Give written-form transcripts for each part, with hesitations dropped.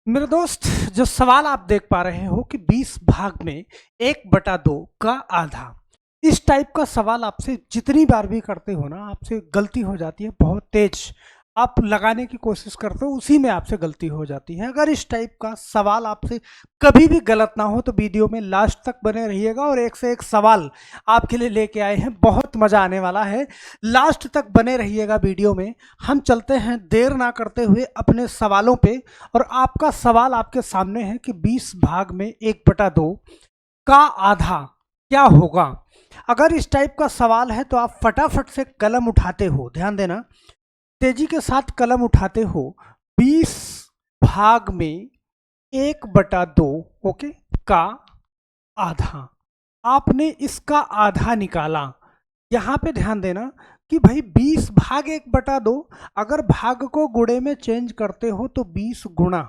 मेरे दोस्त, जो सवाल आप देख पा रहे हो कि 20 भाग में 1/2 का आधा, इस टाइप का सवाल आपसे जितनी बार भी करते हो ना, आपसे गलती हो जाती है। बहुत तेज आप लगाने की कोशिश करते हो, उसी में आपसे गलती हो जाती है। अगर इस टाइप का सवाल आपसे कभी भी गलत ना हो तो वीडियो में लास्ट तक बने रहिएगा, और एक से एक सवाल आपके लिए लेके आए हैं, बहुत मजा आने वाला है। लास्ट तक बने रहिएगा वीडियो में। हम चलते हैं देर ना करते हुए अपने सवालों पे। और आपका सवाल आपके सामने है कि 20 भाग में 1/2 का आधा क्या होगा। अगर इस टाइप का सवाल है तो आप फटाफट से कलम उठाते हो, ध्यान देना, तेजी के साथ कलम उठाते हो। 20 भाग में 1/2, ओके, का आधा, आपने इसका आधा निकाला। यहाँ पे ध्यान देना कि भाई 20 भाग 1/2, अगर भाग को गुणे में चेंज करते हो तो 20 गुणा,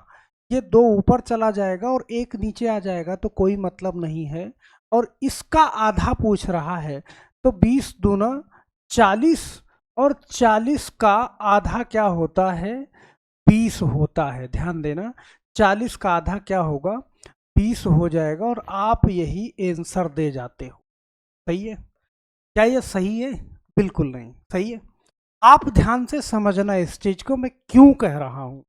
ये 2 ऊपर चला जाएगा और 1 नीचे आ जाएगा, तो कोई मतलब नहीं है। और इसका आधा पूछ रहा है, तो 20 दूना 40, और 40 का आधा क्या होता है? 20 होता है। ध्यान देना, 40 का आधा क्या होगा? 20 हो जाएगा, और आप यही आंसर दे जाते हो। सही है? क्या ये सही है? बिल्कुल नहीं सही है। आप ध्यान से समझना इस चीज को, मैं क्यों कह रहा हूं।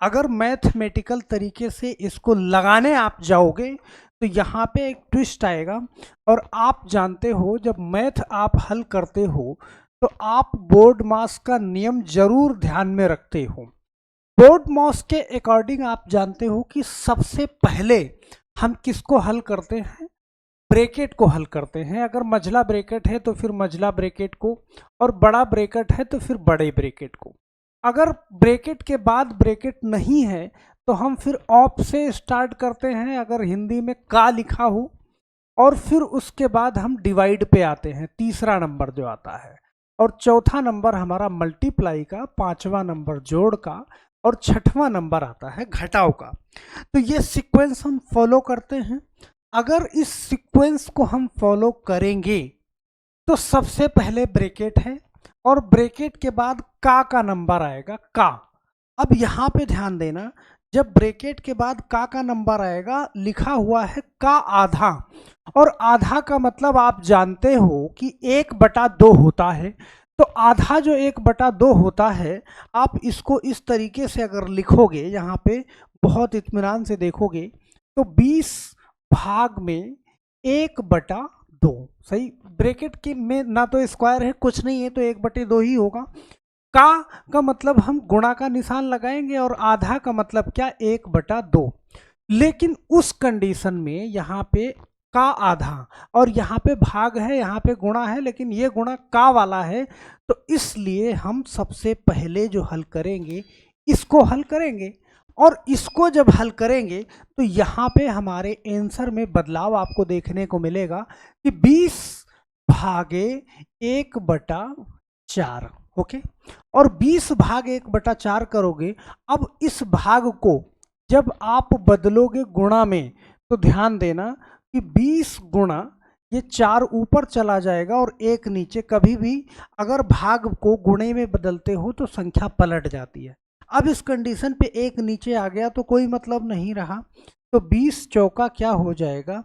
अगर मैथमेटिकल तरीके से इसको लगाने आप जाओगे तो यहाँ पे एक ट्विस्ट आएगा। और आप जानते हो, जब मैथ आप हल करते हो तो आप बोर्ड मास का नियम जरूर ध्यान में रखते हो। बोर्ड मास के अकॉर्डिंग आप जानते हो कि सबसे पहले हम किसको हल करते हैं? ब्रैकेट को हल करते हैं। अगर मझला ब्रैकेट है तो फिर मझला ब्रैकेट को, और बड़ा ब्रैकेट है तो फिर बड़े ब्रैकेट को। अगर ब्रैकेट के बाद ब्रैकेट नहीं है तो हम फिर ऑफ से स्टार्ट करते हैं, अगर हिंदी में का लिखा हो, और फिर उसके बाद हम डिवाइड पे आते हैं, तीसरा नंबर जो आता है। और चौथा नंबर हमारा मल्टीप्लाई का, पांचवा नंबर जोड़ का, और छठवां नंबर आता है घटाव का। तो ये सीक्वेंस हम फॉलो करते हैं। अगर इस सीक्वेंस को हम फॉलो करेंगे तो सबसे पहले ब्रैकेट है, और ब्रैकेट के बाद का नंबर आएगा, का। अब यहाँ पे ध्यान देना, जब ब्रैकेट के बाद का नंबर आएगा, लिखा हुआ है का आधा, और आधा का मतलब आप जानते हो कि 1/2 होता है। तो आधा जो 1/2 होता है, आप इसको इस तरीके से अगर लिखोगे, यहाँ पे बहुत इत्मीनान से देखोगे, तो 20 भाग में 1/2। सही, ब्रैकेट के में ना तो स्क्वायर है, कुछ नहीं है, तो 1/2 ही होगा। का मतलब हम गुणा का निशान लगाएंगे, और आधा का मतलब क्या? 1/2। लेकिन उस कंडीशन में यहाँ पे का आधा, और यहाँ पे भाग है, यहाँ पे गुणा है, लेकिन ये गुणा का वाला है, तो इसलिए हम सबसे पहले जो हल करेंगे, इसको हल करेंगे। और इसको जब हल करेंगे तो यहाँ पे हमारे आंसर में बदलाव आपको देखने को मिलेगा कि 20 भागे 1/4, ओके। और 20 भाग 1/4 करोगे। अब इस भाग को जब आप बदलोगे गुणा में, तो ध्यान देना कि 20 गुणा, ये 4 ऊपर चला जाएगा और 1 नीचे। कभी भी अगर भाग को गुणे में बदलते हो तो संख्या पलट जाती है। अब इस कंडीशन पे 1 नीचे आ गया तो कोई मतलब नहीं रहा, तो 20 चौका क्या हो जाएगा?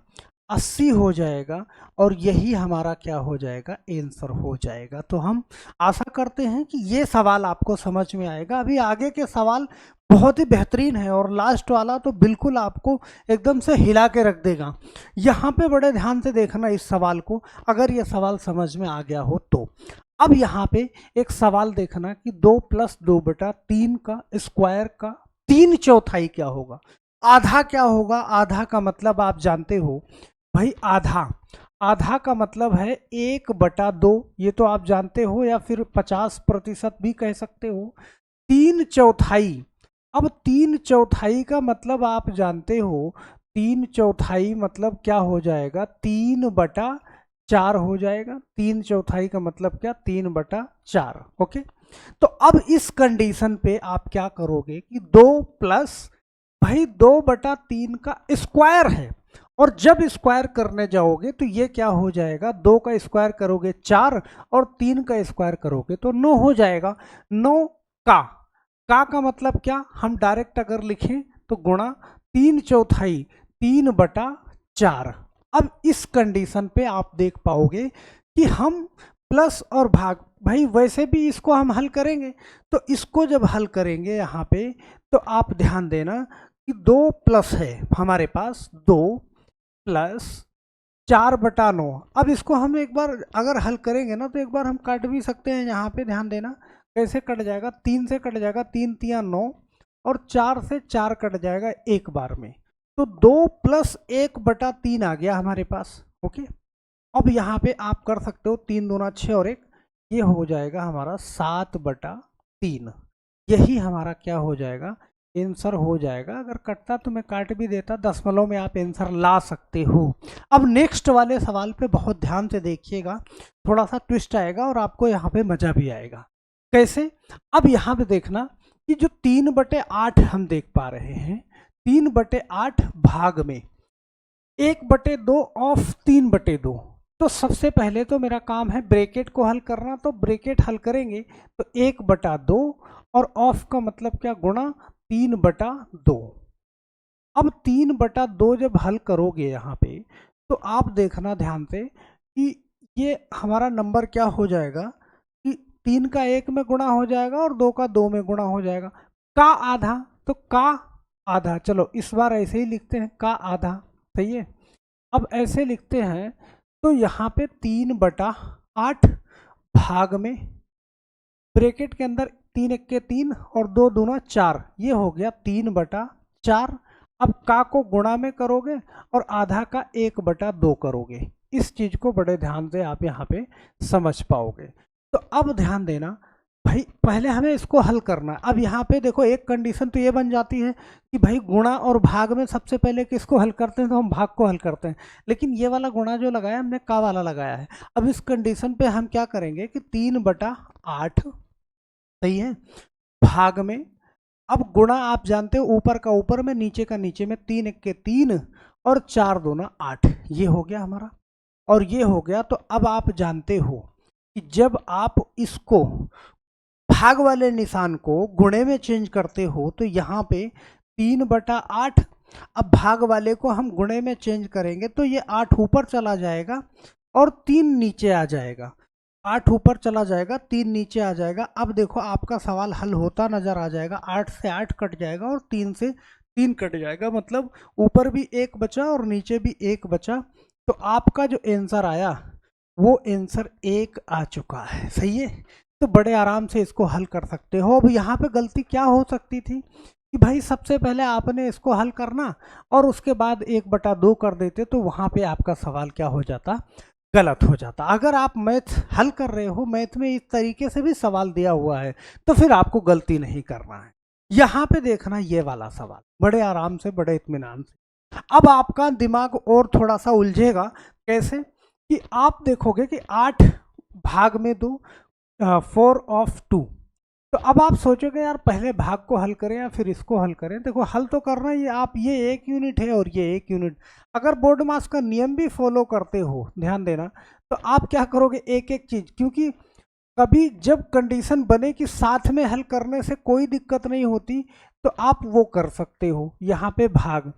80 हो जाएगा, और यही हमारा क्या हो जाएगा? आंसर हो जाएगा। तो हम आशा करते हैं कि ये सवाल आपको समझ में आएगा। अभी आगे के सवाल बहुत ही बेहतरीन है, और लास्ट वाला तो बिल्कुल आपको एकदम से हिला के रख देगा। यहाँ पे बड़े ध्यान से देखना इस सवाल को, अगर ये सवाल समझ में आ गया हो तो। अब यहाँ पे एक सवाल देखना कि 2 + 2/3 का स्क्वायर का 3/4 क्या होगा? आधा क्या होगा? आधा का मतलब आप जानते हो भाई, आधा, आधा का मतलब है 1/2, ये तो आप जानते हो, या फिर 50% भी कह सकते हो। 3/4, अब 3/4 का मतलब आप जानते हो, 3/4 मतलब क्या हो जाएगा? 3/4 हो जाएगा। 3/4 का मतलब क्या? 3/4, ओके। तो अब इस कंडीशन पे आप क्या करोगे कि 2 प्लस, भाई 2/3 का स्क्वायर है, और जब स्क्वायर करने जाओगे तो ये क्या हो जाएगा? 2 का स्क्वायर करोगे 4, और 3 का स्क्वायर करोगे तो 9 हो जाएगा। 9 का का मतलब क्या? हम डायरेक्ट अगर लिखें तो गुणा 3/4 3/4। अब इस कंडीशन पे आप देख पाओगे कि हम प्लस और भाग, भाई वैसे भी इसको हम हल करेंगे, तो इसको जब हल करेंगे यहाँ पे तो आप ध्यान देना कि 2 प्लस है हमारे पास, 2 प्लस 4/9। अब इसको हम एक बार अगर हल करेंगे ना तो एक बार हम काट भी सकते हैं, यहाँ पे ध्यान देना कैसे कट जाएगा, 3 से कट जाएगा, 3 3 9, और 4 से 4 कट जाएगा एक बार में, तो 2 प्लस 1/3 आ गया हमारे पास। ओके, अब यहाँ पे आप कर सकते हो 3 दूना 6 और 1, ये हो जाएगा हमारा 7/3। यही हमारा क्या हो जाएगा, आंसर हो जाएगा। अगर कटता तो मैं काट भी देता, दशमलव में आप आंसर ला सकते हो। अब नेक्स्ट वाले सवाल पे बहुत ध्यान से देखिएगा, थोड़ा सा ट्विस्ट आएगा और आपको यहाँ पे मजा भी आएगा। कैसे, अब यहाँ पे देखना कि जो 3/8 हम देख पा रहे हैं, 3/8 भाग में 1/2 ऑफ 3/2। तो सबसे पहले तो मेरा काम है ब्रैकेट को हल करना, तो ब्रैकेट हल करेंगे तो 1/2 और ऑफ का मतलब क्या, गुणा 3/2। अब 3/2 जब हल करोगे यहाँ पे तो आप देखना ध्यान से कि ये हमारा नंबर क्या हो जाएगा कि 3 का 1 में गुणा हो जाएगा और 2 का 2 में गुणा हो जाएगा। का आधा, तो का आधा, चलो इस बार ऐसे ही लिखते हैं, का आधा, सही है। अब ऐसे लिखते हैं तो यहाँ पे 3/8 भाग में ब्रैकेट के अंदर 3 1 के 3 और 2 दूना 4, ये हो गया 3/4। अब का को गुणा में करोगे और आधा का 1/2 करोगे। इस चीज को बड़े ध्यान से आप यहाँ पे समझ पाओगे। तो अब ध्यान देना भाई, पहले हमें इसको हल करना है। अब यहाँ पे देखो एक कंडीशन तो ये बन जाती है कि भाई गुणा और भाग में सबसे पहले किसको हल करते हैं, तो हम भाग को हल करते हैं, लेकिन ये वाला गुणा जो लगाया हमने का वाला लगाया है। अब इस कंडीशन पे हम क्या करेंगे कि 3/8, सही है, भाग में, अब गुणा आप जानते हो ऊपर का ऊपर में नीचे का नीचे में, 3 1 के 3 और 4 दूना 8, ये हो गया हमारा, और ये हो गया। तो अब आप जानते हो कि जब आप इसको भाग वाले निशान को गुणे में चेंज करते हो तो यहाँ पे 3/8, अब भाग वाले को हम गुणे में चेंज करेंगे तो ये 8 ऊपर चला जाएगा और 3 नीचे आ जाएगा, 8 ऊपर चला जाएगा, 3 नीचे आ जाएगा। अब देखो आपका सवाल हल होता नजर आ जाएगा, 8 से 8 कट जाएगा और 3 से 3 कट जाएगा, मतलब ऊपर भी 1 बचा और नीचे भी 1 बचा। तो आपका जो आंसर आया वो आंसर 1 आ चुका है, सही है। तो बड़े आराम से इसको हल कर सकते हो। अब यहाँ पे गलती क्या हो सकती थी कि भाई सबसे पहले आपने इसको हल करना और उसके बाद 1/2 कर देते, तो वहाँ पे आपका सवाल क्या हो जाता, गलत हो जाता। अगर आप मैथ हल कर रहे हो, मैथ में इस तरीके से भी सवाल दिया हुआ है, तो फिर आपको गलती नहीं करना है। यहाँ पे देखना ये वाला सवाल बड़े आराम से, बड़े इत्मीनान से। अब आपका दिमाग और थोड़ा सा उलझेगा, कैसे कि आप देखोगे कि 8 भाग में 2, 4 ऑफ 2। तो अब आप सोचोगे यार पहले भाग को हल करें या फिर इसको हल करें। देखो हल तो करना ही है, आप ये 1 यूनिट है और ये 1 यूनिट। अगर बोर्ड मास का नियम भी फॉलो करते हो, ध्यान देना, तो आप क्या करोगे, एक एक चीज, क्योंकि कभी जब कंडीशन बने कि साथ में हल करने से कोई दिक्कत नहीं होती तो आप वो कर सकते हो। यहाँ पे भाग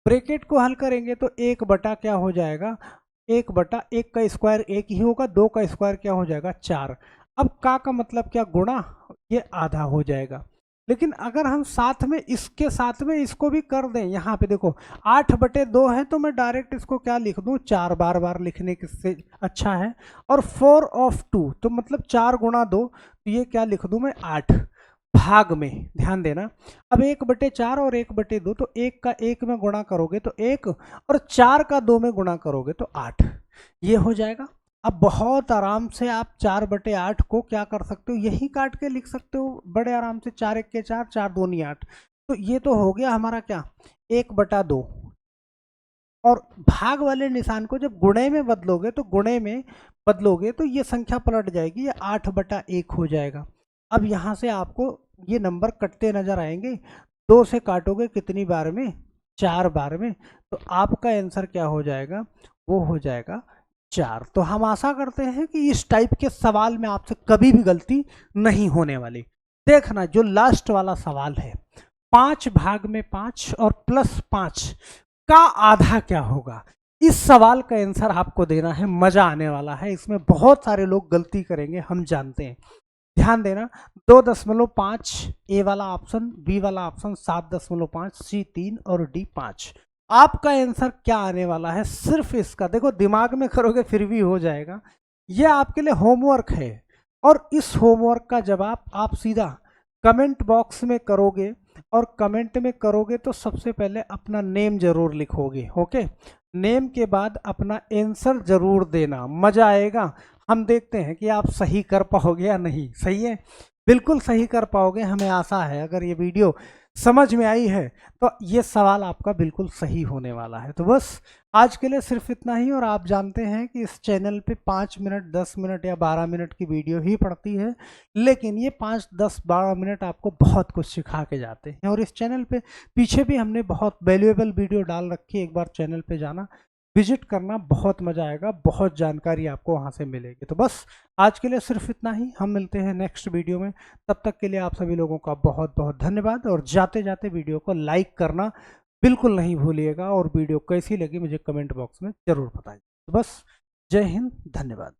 ब्रैकेट को हल करेंगे तो 1 बटा क्या हो जाएगा, 1/1 का स्क्वायर 1 ही होगा, 2 का स्क्वायर क्या हो जाएगा 4। अब का मतलब क्या, गुणा, ये आधा हो जाएगा। लेकिन अगर हम साथ में इसके साथ में इसको भी कर दें, यहाँ पे देखो 8/2 है तो मैं डायरेक्ट इसको क्या लिख दूँ, 4, बार बार लिखने से अच्छा है। और 4 ऑफ 2 तो मतलब 4 गुणा 2, तो ये क्या लिख दूँ मैं, 8 भाग में, ध्यान देना। अब 1/4 और 1/2, तो 1 का 1 में गुणा करोगे तो 1 और 4 का 2 में गुणा करोगे तो 8, ये हो जाएगा। अब बहुत आराम से आप 4/8 को क्या कर सकते हो, यही काट के लिख सकते हो बड़े आराम से, 4 1 के 4, 4 2 8। तो ये तो हो गया हमारा क्या, 1/2। और भाग वाले निशान को जब गुणे में बदलोगे तो ये संख्या पलट जाएगी, ये 8/1 हो जाएगा। अब यहाँ से आपको ये नंबर कटते नजर आएंगे, 2 से काटोगे कितनी बार में, 4 बार में, तो आपका आंसर क्या हो जाएगा, वो हो जाएगा 4। तो हम आशा करते हैं कि इस टाइप के सवाल में आपसे कभी भी गलती नहीं होने वाली। देखना जो लास्ट वाला सवाल है 5 भाग में 5 और प्लस 5 का आधा क्या होगा? इस सवाल का आंसर आपको देना है, मजा आने वाला है। इसमें बहुत सारे लोग गलती करेंगे, हम जानते हैं। ध्यान देना, 2.5 ए वाला ऑप्शन, बी वाला ऑप्शन 7.5, सी 3 और डी 5। आपका आंसर क्या आने वाला है? सिर्फ इसका देखो, दिमाग में करोगे फिर भी हो जाएगा। ये आपके लिए होमवर्क है, और इस होमवर्क का जवाब आप सीधा कमेंट बॉक्स में करोगे, और कमेंट में करोगे तो सबसे पहले अपना नेम जरूर लिखोगे। ओके, नेम के बाद अपना आंसर जरूर देना, मजा आएगा। हम देखते हैं कि आप सही कर पाओगे या नहीं। सही है, बिल्कुल सही कर पाओगे, हमें आशा है। अगर ये वीडियो समझ में आई है तो ये सवाल आपका बिल्कुल सही होने वाला है। तो बस आज के लिए सिर्फ इतना ही। और आप जानते हैं कि इस चैनल पे 5 मिनट, 10 मिनट या 12 मिनट की वीडियो ही पड़ती है, लेकिन ये 5, 10, 12 मिनट आपको बहुत कुछ सिखा के जाते हैं। और इस चैनल पे पीछे भी हमने बहुत वैल्यूएबल वीडियो डाल रखी है, एक बार चैनल पे जाना, विजिट करना, बहुत मजा आएगा, बहुत जानकारी आपको वहां से मिलेगी। तो बस आज के लिए सिर्फ इतना ही, हम मिलते हैं नेक्स्ट वीडियो में। तब तक के लिए आप सभी लोगों का बहुत बहुत धन्यवाद। और जाते जाते वीडियो को लाइक करना बिल्कुल नहीं भूलिएगा, और वीडियो कैसी लगी मुझे कमेंट बॉक्स में जरूर बताइए। तो बस, जय हिंद, धन्यवाद।